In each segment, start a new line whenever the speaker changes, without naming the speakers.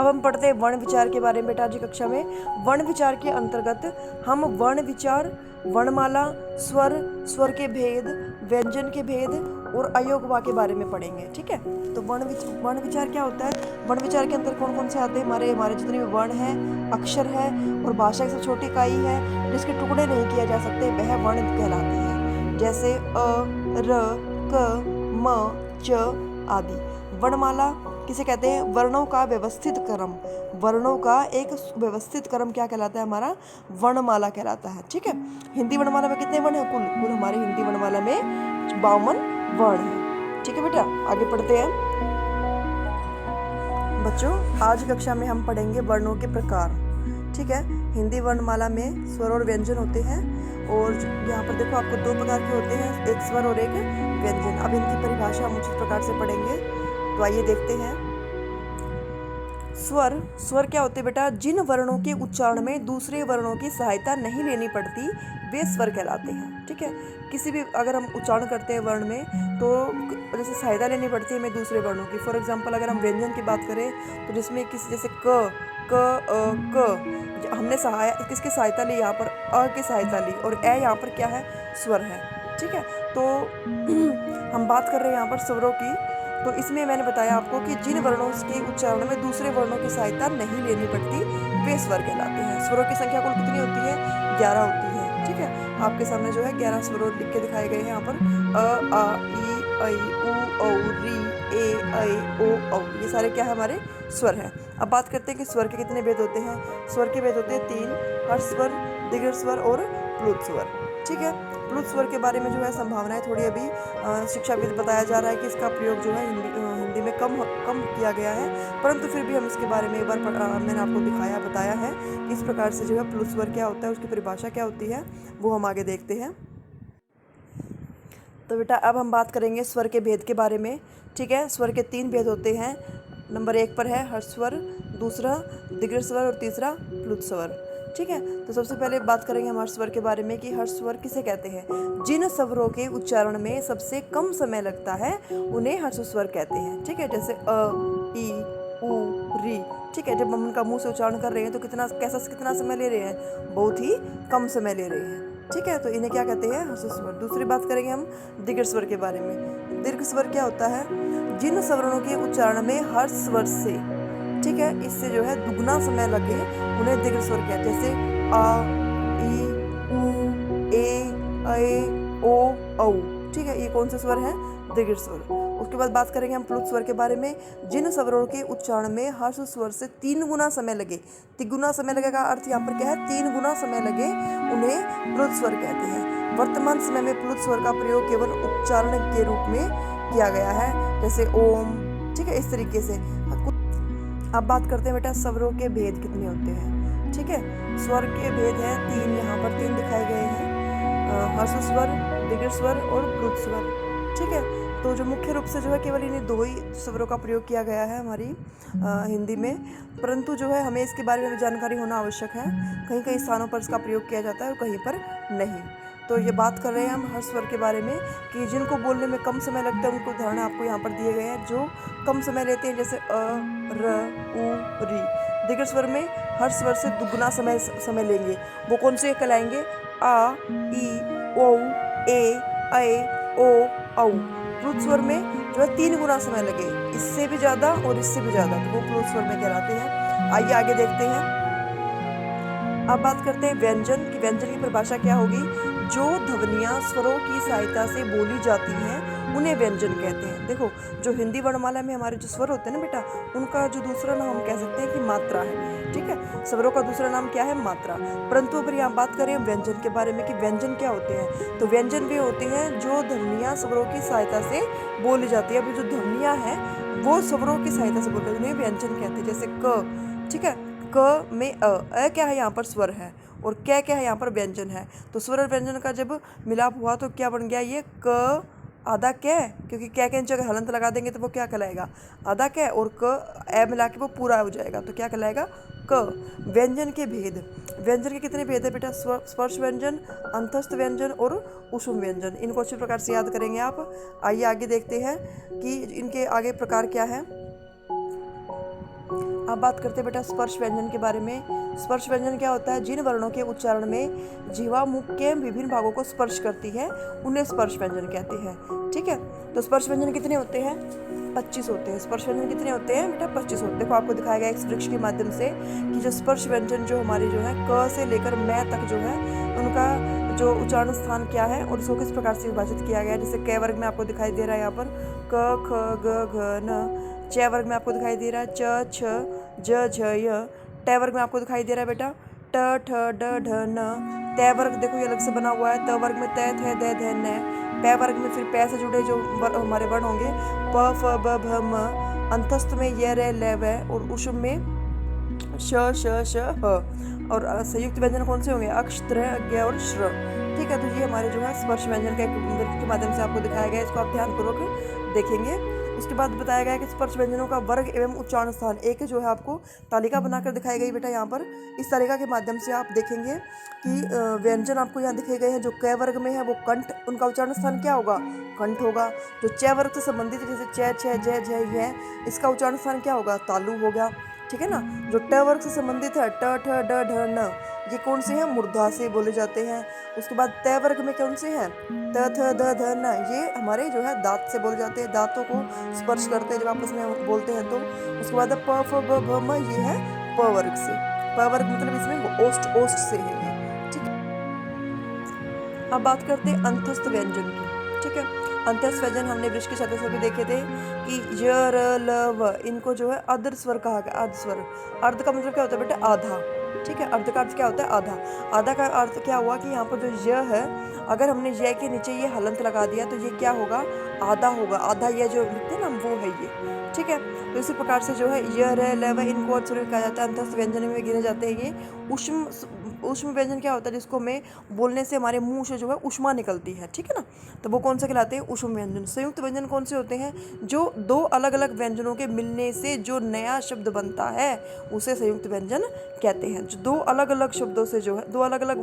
अब हम पढ़ते हैं वर्ण विचार के बारे में बेटा। आज की कक्षा में वर्ण विचार के अंतर्गत हम वर्ण विचार, वर्णमाला, स्वर, स्वर के भेद, व्यंजन के भेद और अयोगवा के बारे में पढ़ेंगे। ठीक है, तो वर्ण विचार क्या होता है? वर्ण विचार के अंदर कौन कौन से आते हैं? हमारे जितने भी वर्ण हैं, अक्षर है और भाषा की सबसे छोटी इकाई है जिसके टुकड़े नहीं किए जा सकते, वह वर्ण कहलाते हैं। जैसे अ, र, क, म, च आदि। वर्णमाला किसे कहते हैं? वर्णों का व्यवस्थित क्रम। वर्णों का एक व्यवस्थित क्रम क्या कहलाता है? हमारा वर्णमाला कहलाता है। ठीक है, हिंदी वर्णमाला में कितने वर्ण हैं? कुल हमारे हिंदी वर्णमाला में 52 वर्ण हैं। ठीक है बेटा, आगे पढ़ते हैं। बच्चों, आज कक्षा में हम पढ़ेंगे वर्णों के प्रकार। ठीक है, हिंदी वर्णमाला में स्वर और व्यंजन होते हैं और यहाँ पर देखो आपको 2 प्रकार के होते हैं, एक स्वर और एक व्यंजन। अब इनकी परिभाषा हम उचित प्रकार से पढ़ेंगे, तो आइए देखते हैं। स्वर क्या होते हैं बेटा? जिन वर्णों के उच्चारण में दूसरे वर्णों की सहायता नहीं लेनी पड़ती वे स्वर कहलाते हैं। ठीक है, किसी भी अगर हम उच्चारण करते हैं वर्ण में तो जैसे सहायता लेनी पड़ती है हमें दूसरे वर्णों की। फॉर एग्जाम्पल अगर हम व्यंजन की बात करें तो जिसमें किसी जैसे क हमने किसकी सहायता ली? यहाँ पर अ की सहायता ली और ए यहाँ पर क्या है? स्वर है। ठीक है, तो हम बात कर रहे हैं यहाँ पर स्वरों की। तो इसमें मैंने बताया आपको कि जिन वर्णों के उच्चारण में दूसरे वर्णों की सहायता नहीं लेनी पड़ती वे स्वर कहलाते हैं। स्वरों की संख्या कुल कितनी होती है? 11 होती है। ठीक है, आपके सामने जो है 11 स्वर लिख के दिखाए गए हैं यहाँ पर। अ, आ, ई, ऐ, उ, औ, री, ए, ऐ, ओ, औ, ये सारे क्या है? हमारे स्वर हैं। अब बात करते हैं कि स्वर के कितने भेद होते हैं। स्वर के भेद होते हैं 3, हर्ष स्वर, दीर्घ स्वर और प्लुत स्वर। ठीक है, प्लुत स्वर के बारे में जो है संभावनाएं थोड़ी अभी शिक्षाविद बताया जा रहा है कि इसका प्रयोग जो है हिंदी में कम किया गया है, परंतु फिर भी हम इसके बारे में एक बार मैंने आपको बताया है कि इस प्रकार से जो है प्लुत स्वर क्या होता है, उसकी परिभाषा क्या होती है, वो हम आगे देखते हैं। तो बेटा अब हम बात करेंगे स्वर के भेद के बारे में। ठीक है, स्वर के 3 भेद होते हैं। नंबर 1 पर है हर्ष स्वर, दूसरा दीर्घ स्वर और तीसरा प्लुत स्वर। ठीक है, तो सबसे पहले बात करेंगे हम हर्ष स्वर के बारे में कि हर्ष स्वर किसे कहते हैं? जिन स्वरों के उच्चारण में सबसे कम समय लगता है उन्हें हर्ष स्वर कहते हैं। ठीक है, जैसे अ, ई, उ, री। ठीक है, जब हम उनका मुंह से उच्चारण कर रहे हैं तो कितना समय ले रहे हैं? बहुत ही कम समय ले रहे हैं। ठीक है, तो इन्हें क्या कहते हैं? हर्ष स्वर। दूसरी बात करेंगे हम दीर्घ स्वर के बारे में। दीर्घ स्वर क्या होता है? जिन स्वर्णों के उच्चारण में हर्ष स्वर से, ठीक है, इससे जो है दुगना समय लगे उन्हें दीर्घ स्वर कहते हैं। जैसे आ, ई, उ, ए, ऐ, ओ, औ। ठीक है, ये कौन से स्वर है? दीर्घ स्वर। उसके बाद बात करेंगे हम प्लुत स्वर के बारे में। जिन स्वरों के उच्चारण में हर्ष स्वर से 3 गुना समय लगे, तिगुना समय लगे का अर्थ यहाँ पर क्या है? 3 गुना समय लगे उन्हें प्लुत स्वर कहते हैं। वर्तमान समय में प्लुत स्वर का प्रयोग केवल उच्चारण के रूप में किया गया है, जैसे ओम। ठीक है, इस तरीके से। अब बात करते हैं बेटा स्वरों के भेद कितने होते हैं। ठीक है, स्वर के भेद हैं 3, यहाँ पर 3 दिखाए गए हैं, हर्ष स्वर, दीर्घ स्वर और प्लुत स्वर। ठीक है, तो जो मुख्य रूप से जो है केवल इन्हीं 2 ही स्वरों का प्रयोग किया गया है हमारी हिंदी में, परंतु जो है हमें इसके बारे में भी जानकारी होना आवश्यक है। कहीं कहीं स्थानों पर इसका प्रयोग किया जाता है और कहीं पर नहीं। तो ये बात कर रहे हैं हम हर्ष स्वर के बारे में कि जिनको बोलने में कम समय लगता है उनको उदाहरण आपको यहाँ पर दिए गए हैं जो कम समय लेते हैं, जैसे अ, र, उ, री। दीर्घ स्वर में हर्ष स्वर से दुगना समय लेंगे, वो कौन से कहलाएंगे? आ, ई, ओ, ए, ऐ, ओ, औ। प्लुत स्वर में जो है 3 गुना समय लगे, इससे भी ज़्यादा और इससे भी ज़्यादा, तो वो प्लुत स्वर में कहलाते हैं। आइए आगे देखते हैं। अब बात करते हैं व्यंजन की। व्यंजन की परिभाषा क्या होगी? जो ध्वनियाँ स्वरों की सहायता से बोली जाती हैं उन्हें व्यंजन कहते हैं। देखो, जो हिंदी वर्णमाला में हमारे जो स्वर होते हैं ना बेटा, उनका जो दूसरा नाम हम कह सकते हैं कि मात्रा है। ठीक है, स्वरों का दूसरा नाम क्या है? मात्रा। परंतु अगर यहाँ बात करें व्यंजन के बारे में कि व्यंजन क्या होते हैं, तो व्यंजन वे होते हैं जो ध्वनियाँ स्वरों की सहायता से बोली जाती है। अभी जो ध्वनियाँ हैं वो स्वरों की सहायता से बोलते हैं, उन्हें व्यंजन कहते हैं। जैसे क। ठीक है, क में अ क्या है? यहाँ पर स्वर है और क्या क्या है? यहाँ पर व्यंजन है। तो स्वर और व्यंजन का जब मिलाप हुआ तो क्या बन गया? ये क आधा कै, क्योंकि क्या के जगह हलंत लगा देंगे तो वो क्या कहलाएगा? आधा कै, और क ए मिला के वो पूरा हो जाएगा तो क्या कहलाएगा? क। व्यंजन के भेद। व्यंजन के कितने भेद है बेटा? स्पर्श व्यंजन, अंतस्थ व्यंजन और उष्म व्यंजन। इनको अच्छे प्रकार से याद करेंगे आप। आइए आगे देखते हैं कि इनके आगे प्रकार क्या है। अब बात करते हैं बेटा स्पर्श व्यंजन के बारे में। स्पर्श व्यंजन क्या होता है? जिन वर्णों के उच्चारण में जीवा मुख के विभिन्न भागों को स्पर्श करती है उन्हें स्पर्श व्यंजन कहते हैं। ठीक है, तो स्पर्श व्यंजन कितने होते हैं? 25 होते हैं। स्पर्श व्यंजन कितने होते हैं बेटा? 25 होते हैं। देखो आपको दिखाया गया इस वृक्ष के माध्यम से कि जो स्पर्श व्यंजन जो हमारे जो है क से लेकर मैं तक जो है उनका जो उच्चारण स्थान क्या है और उसको किस प्रकार से विभाजित किया गया है। जैसे क वर्ग में आपको दिखाई दे रहा है यहाँ पर क ख ग घ न। च वर्ग में आपको दिखाई दे रहा है च छ ज झ य। ट वर्ग में आपको दिखाई दे रहा है बेटा ट ठ ड ढ न। त वर्ग देखो ये अलग से बना हुआ है। त वर्ग में त थ द ध न। पै वर्ग में फिर पै से जुड़े जो हमारे वर्ण होंगे प फ ब भ म। अंतस्थ में य र ल व और उष्म में श श श ह। और संयुक्त व्यंजन कौन से होंगे? अक्ष त्र ज्ञ और श्र। ठीक है, तो ये हमारे जो है स्पर्श व्यंजन का एक वृत्त के माध्यम से आपको दिखाया गया है। इसको आप ध्यानपूर्वक देखेंगे। उसके बाद बताया गया है कि स्पर्श व्यंजनों का वर्ग एवं उच्चारण स्थान एक जो है आपको तालिका बनाकर दिखाई गई बेटा। यहाँ पर इस तालिका के माध्यम से आप देखेंगे कि व्यंजन आपको यहाँ दिखे गए हैं। जो क वर्ग में है वो कंठ, उनका उच्चारण स्थान क्या होगा? कंठ होगा। जो च वर्ग से संबंधित जैसे च छ ज झ य, इसका उच्चारण स्थान क्या होगा? तालु होगा। ठीक है ना। जो ट वर्ग से संबंधित है ट ठ ड ढ न, ये कौन से हैं? मूर्धा से बोले जाते हैं। उसके बाद त वर्ग में कौन से हैं? त थ द ध न, ये हमारे जो है दांत से बोले जाते हैं। दांतों को स्पर्श करते हैं जब आपस में बोलते हैं तो। उसके बाद प फ ब भ म, ये है प वर्ग से। प वर्ग मतलब इसमें ओष्ठ ओष्ठ से है ये। ठीक है, अब बात करते हैं अंतस्थ व्यंजन की। ठीक है, अंतस्थ व्यंजन हमने वृक्ष के छात्र से भी देखे थे कि य र ल व, इनको जो है अर्ध स्वर कहा गया। अर्ध स्वर, अर्ध का मतलब क्या होता है बेटा? आधा। ठीक है, अर्ध का अर्थ क्या होता है? आधा। आधा का अर्थ क्या हुआ कि यहाँ पर जो य है, अगर हमने य के नीचे ये हलंत लगा दिया तो ये क्या होगा? आधा होगा। आधा ये जो लिखते हैं ना वो है ये। ठीक है, तो इसी प्रकार से जो है य र ल व, इनको अर्ध स्वर कहा जाता है। अंतस्थ व्यंजन में गिने जाते हैं ये। ऊष्म व्यंजन क्या होता है? जिसको में बोलने से हमारे मुंह से जो है ऊष्मा निकलती है। ठीक है ना, तो वो कौन सा कहलाते हैं? ऊष्म व्यंजन। संयुक्त व्यंजन कौन से होते हैं? जो दो अलग अलग व्यंजनों के मिलने से जो नया शब्द बनता है उसे संयुक्त व्यंजन कहते हैं। जो दो अलग अलग शब्दों से जो है, दो अलग अलग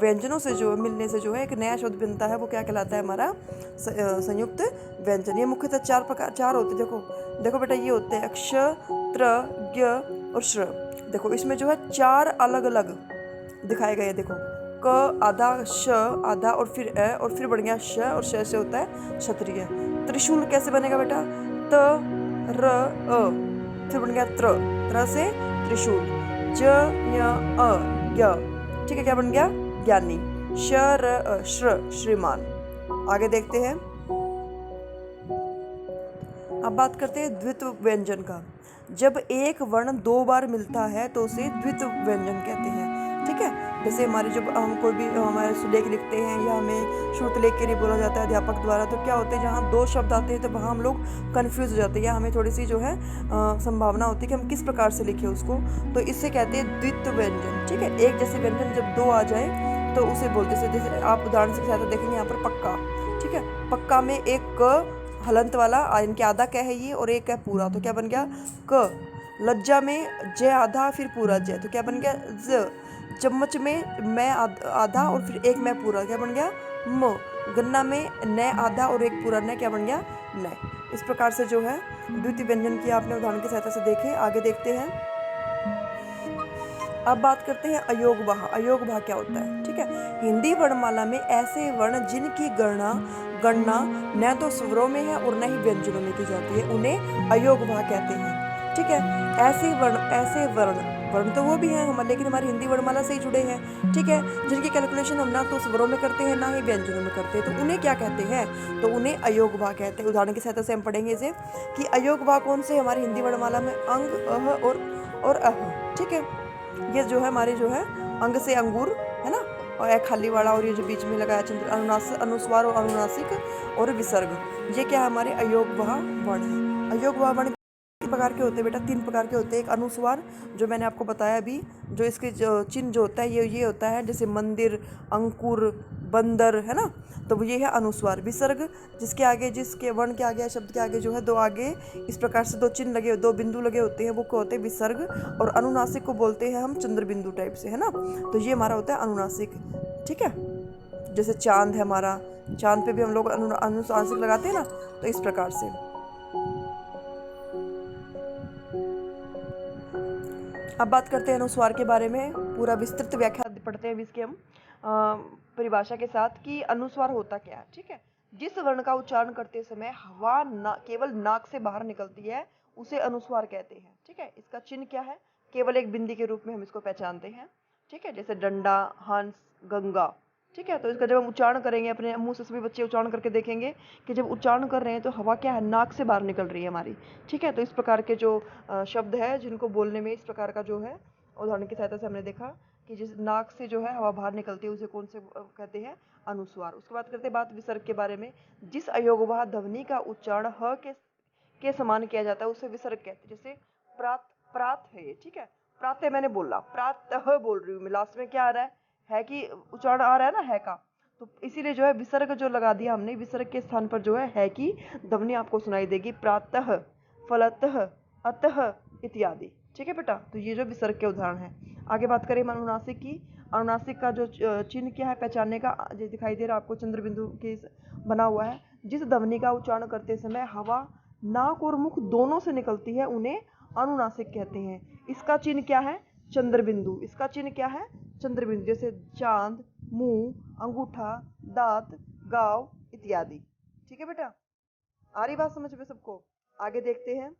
व्यंजनों से जो मिलने से जो है एक नया शब्द बनता है, वो क्या कहलाता है? हमारा संयुक्त व्यंजन। ये मुख्यतः चार होते हैं। देखो बेटा, ये होते हैं अक्ष, त्र, ज्ञ और श्र। देखो इसमें जो है चार अलग अलग दिखाए गए। देखो क आधा, श आधा और फिर अ और फिर बन गया श और श से होता है क्षत्रिय। त्रिशूल कैसे बनेगा बेटा? त र अ, फिर बन गया त्र से त्रिशूल। ज य अ य, ठीक है, क्या बन गया? ज्ञानी। श र अ श्र, श्रीमान। आगे देखते हैं। अब बात करते हैं द्वित्व व्यंजन का। जब एक वर्ण दो बार मिलता है तो उसे द्वित्व व्यंजन कहते हैं। ठीक है, जैसे हमारे जब हम कोई भी हमारे सुलेख लिखते हैं या हमें श्रुतलेख के लिए बोला जाता है अध्यापक द्वारा, तो क्या होते हैं जहाँ दो शब्द आते हैं तो वहाँ हम लोग कन्फ्यूज हो जाते हैं या हमें थोड़ी सी जो है संभावना होती है कि हम किस प्रकार से लिखें उसको, तो इससे कहते हैं द्वित्व व्यंजन। ठीक है, एक जैसे व्यंजन जब दो आ जाए तो उसे बोलते हैं। जैसे आप उदाहरण से ज़्यादा देखेंगे यहाँ पर पक्का। ठीक है, पक्का में एक क हलंत वाला, इनके आधा क्या है ये और एक है पूरा, तो क्या बन गया? क। लज्जा में ज आधा फिर पूरा ज, तो क्या बन गया? ज। चम्मच में मैं आधा और फिर एक मैं पूरा, क्या बन गया? म। गन्ना में न आधा और एक पूरा न, क्या बन गया? न। इस प्रकार से जो है द्वितीय व्यंजन की आपने उदाहरण की सहायता से देखे। आगे देखते हैं। अब बात करते हैं अयोग भाग। अयोग भाग क्या होता है? ठीक है, हिंदी वर्णमाला में ऐसे वर्ण जिनकी गणना न तो स्वरों में है और न ही व्यंजनों में की जाती है, उन्हें अयोग भाग कहते हैं। ठीक है, ऐसे वर्ण तो वो भी हैं हम, लेकिन हमारी हिंदी वर्णमाला से ही जुड़े हैं। ठीक है, जिनकी कैलकुलेशन हम ना तो स्वरों में करते हैं ना ही व्यंजनों में करते हैं, तो उन्हें क्या कहते हैं? तो उन्हें अयोग भाग कहते हैं। उदाहरण की सहायता से हम पढ़ेंगे इसे कि अयोग भाग कौन से हमारी हिंदी वर्णमाला में? अंग, अह और अह। ठीक है, ये जो है हमारे जो है अंग से अंगूर है ना, और एक खाली वाला, और ये जो बीच में लगाया चंद्र, अनुस्वार और अनुनासिक और विसर्ग, ये क्या है? हमारे अयोगवाह वर्ण है। अयोगवाह वर्ण कितने प्रकार के होते हैं बेटा? 3 प्रकार के होते हैं। एक अनुस्वार, जो मैंने आपको बताया अभी, जो इसके जो चिन्ह जो होता है ये होता है जैसे मंदिर, अंकुर, बंदर, है ना, तो ये है अनुस्वार। विसर्ग, जिसके आगे, जिसके वर्ण के आगे, शब्द के आगे जो है दो आगे इस प्रकार से दो चिन्ह लगे, दो बिंदु लगे होते हैं, वो क्या होते हैं? विसर्ग। और अनुनासिक को बोलते हैं हम चंद्र बिंदु टाइप से, है ना, तो ये हमारा होता है अनुनासिक। ठीक है, जैसे चांद है हमारा, चांद पे भी हम लोग अनुनासिक लगाते हैं ना, तो इस प्रकार से। अब बात करते हैं अनुस्वार के बारे में। पूरा विस्तृत व्याख्या पढ़ते हैं इसके हम परिभाषा के साथ कि अनुस्वार होता क्या है। ठीक है, जिस वर्ण का उच्चारण करते समय हवा केवल नाक से बाहर निकलती है उसे अनुस्वार कहते हैं। ठीक है, इसका चिन्ह क्या है? केवल एक बिंदी के रूप में हम इसको पहचानते हैं। ठीक है, जैसे डंडा, हंस, गंगा। ठीक है, तो इसका जब हम उच्चारण करेंगे, अपने मुंह से सभी बच्चे उच्चारण करके देखेंगे कि जब उच्चारण कर रहे हैं तो हवा क्या है, नाक से बाहर निकल रही है हमारी। ठीक है, तो इस प्रकार के जो शब्द है जिनको बोलने में इस प्रकार का जो है उदाहरण की सहायता से हमने देखा कि जिस नाक से जो है हवा बाहर निकलती है उसे कौन से कहते हैं, अनुस्वार। उसके बाद करते हैं बात विसर्ग के बारे में। जिस अयोगवाह ध्वनि का उच्चारण ह के समान किया जाता है उसे विसर्ग कहते हैं। जैसे प्रात, प्रात है ये। ठीक है, प्रातः मैंने बोला, प्रातः बोल रही हूँ मैं, लास्ट में क्या आ रहा है कि उच्चारण आ रहा है ना है का, तो इसीलिए जो है विसर्ग जो लगा दिया हमने, विसर्ग के स्थान पर जो है की ध्वनि आपको सुनाई देगी, प्रातः, फलतः, अतः इत्यादि। ठीक है बेटा, तो ये जो विसर्ग के उदाहरण हैं। आगे बात करें अनुनासिक की। अनुनासिक का जो चिन्ह क्या है पहचानने का, जो दिखाई दे रहा है आपको चंद्र बिंदु के बना हुआ है। जिस ध्वनि का उच्चारण करते समय हवा नाक और मुख दोनों से निकलती है उन्हें अनुनासिक कहते हैं। इसका चिन्ह क्या है? चंद्र बिंदु। इसका चिन्ह क्या है? चंद्र बिंदु। जैसे चांद, मुंह, अंगूठा, दांत, गाव इत्यादि। ठीक है बेटा, आ रही बात समझ में सबको? आगे देखते हैं।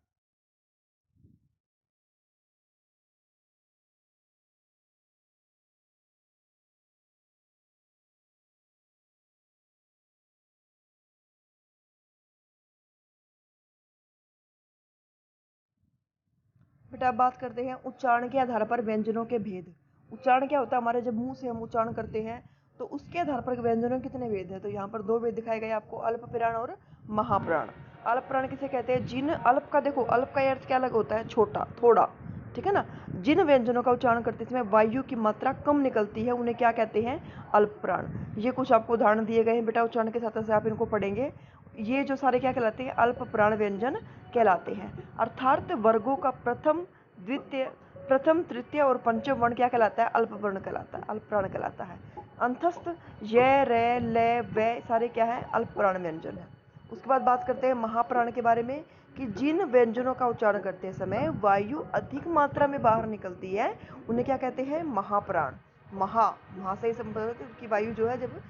बेटा अब बात करते हैं उच्चारण के आधार पर व्यंजनों के भेद। उच्चारण क्या होता है? हमारे जब मुंह से हम उच्चारण करते हैं तो उसके आधार पर व्यंजनों के कितने भेद हैं? तो यहाँ पर दो भेद दिखाए गए आपको, अल्प प्राण और महाप्राण। अल्प प्राण किसे कहते हैं? जिन अल्प का, देखो अल्प का अर्थ क्या अलग होता है? छोटा, थोड़ा। ठीक है ना, जिन व्यंजनों का उच्चारण करते समय वायु की मात्रा कम निकलती है उन्हें क्या कहते हैं? अल्प प्राण। ये कुछ आपको उदाहरण दिए गए हैं बेटा, उच्चारण के साथ साथ आप इनको पढ़ेंगे। ये जो सारे क्या कहलाते हैं? अल्प प्राण व्यंजन कहलाते हैं। अर्थात वर्गों का प्रथम, द्वितीय, प्रथम, तृतीय और पंचम वर्ण क्या कहलाता है? अल्प वर्ण कहलाता है, अल्प प्राण कहलाता है। अंतस्थ य, रे, ले, वे सारे क्या है? अल्प प्राण व्यंजन है। उसके बाद बात करते हैं महाप्राण के बारे में कि जिन व्यंजनों का उच्चारण करते समय वायु अधिक मात्रा में बाहर निकलती है उन्हें क्या कहते हैं? महाप्राण। महा से संबंधित की वायु जो है जब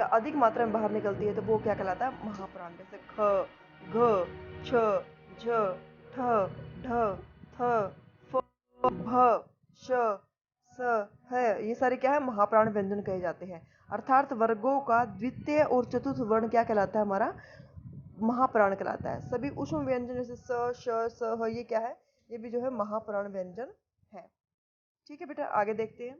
अधिक मात्रा में बाहर निकलती है तो वो क्या कहलाता है? महाप्राण। जैसे ख, घ, छ, झ, ठ, ढ, थ, फ, भ, श, स, है, ये सारे क्या है? महाप्राण व्यंजन कहे जाते हैं। अर्थात वर्गों का द्वितीय और चतुर्थ वर्ण क्या कहलाता है? हमारा महाप्राण कहलाता है। सभी ऊष्म व्यंजन जैसे स, श, स, ह, ये क्या है? ये भी जो है महाप्राण व्यंजन है। ठीक है बेटा, आगे देखते हैं।